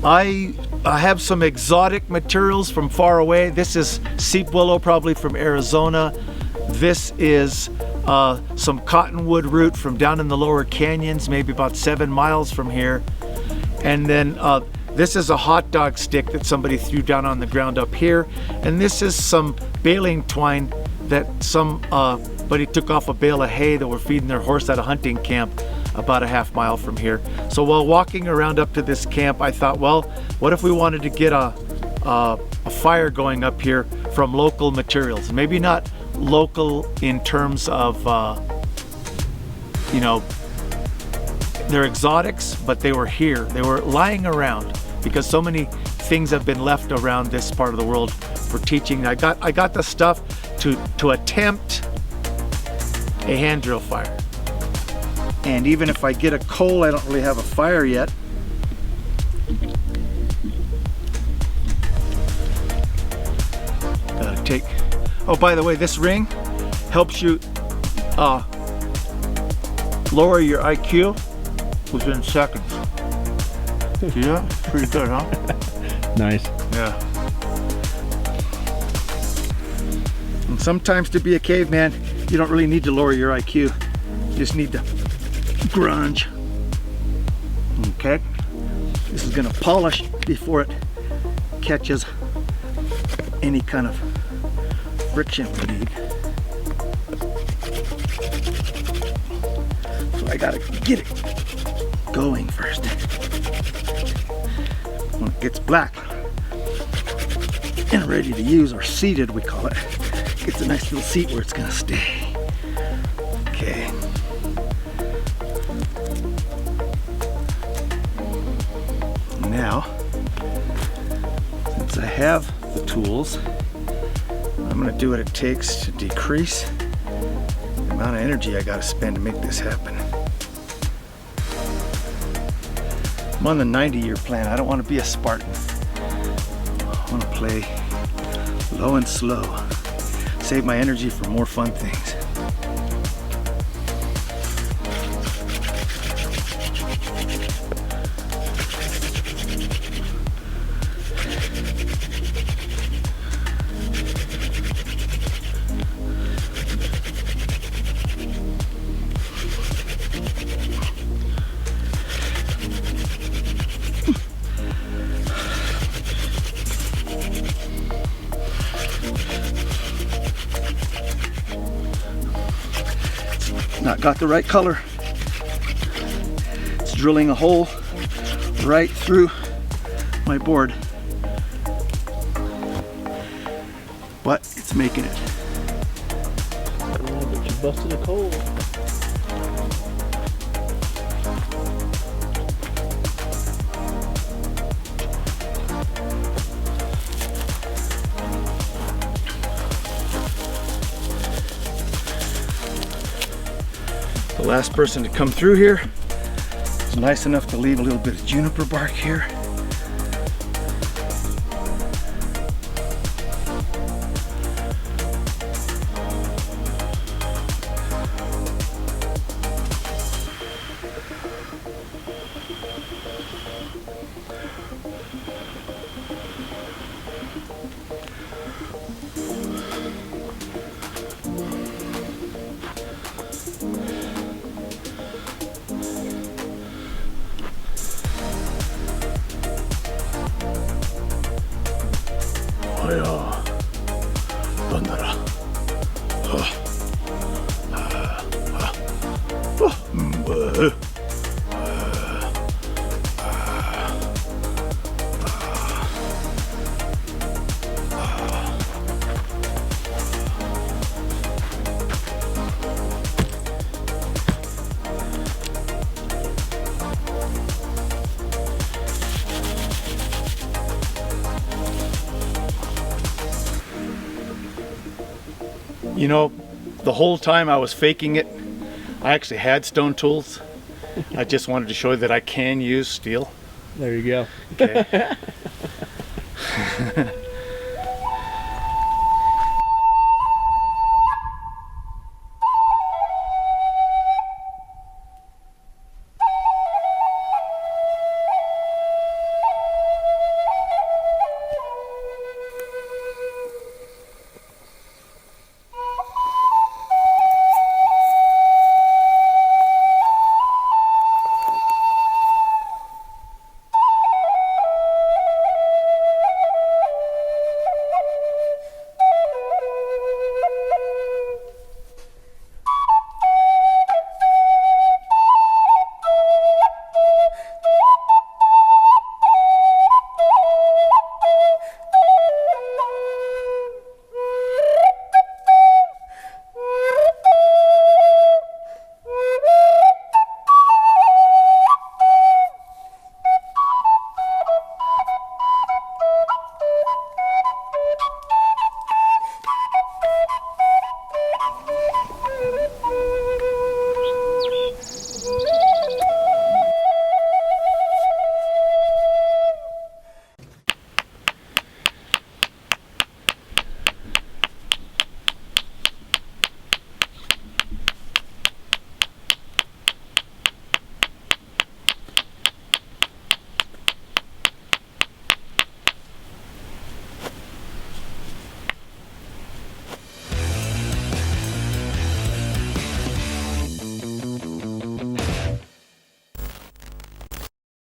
I have some exotic materials from far away. This is seep willow, probably from Arizona. This is some cottonwood root from down in the lower canyons, maybe about 7 miles from here. And then this is a hot dog stick that somebody threw down on the ground up here. And this is some baling twine that somebody took off a bale of hay that were feeding their horse at a hunting camp about a half mile from here. So while walking around up to this camp, I thought, well, what if we wanted to get a fire going up here from local materials? Maybe not local in terms of, you know, they're exotics, but they were here. They were lying around because so many things have been left around this part of the world for teaching. I got the stuff to attempt a hand drill fire. And even if I get a coal, I don't really have a fire yet. Gotta take, oh, by the way, this ring helps you lower your IQ within seconds. See that? Pretty good, huh? Nice. Yeah. And sometimes to be a caveman, you don't really need to lower your IQ. You just need to grunge. Okay. This is gonna polish before it catches any kind of friction we need. So I gotta get it going first. When it gets black and ready to use, or seated we call it, gets a nice little seat where it's gonna stay. Okay. Now, since I have the tools, I'm gonna do what it takes to decrease the amount of energy I gotta spend to make this happen. I'm on the 90-year plan. I don't want to be a Spartan. I want to play low and slow. Save my energy for more fun things. Not got the right color. It's drilling a hole right through my board, but it's making it. Oh, but you busted a coal. The last person to come through here was nice enough to leave a little bit of juniper bark here. You know, the whole time I was faking it, I actually had stone tools. I just wanted to show you that I can use steel. There you go. Okay.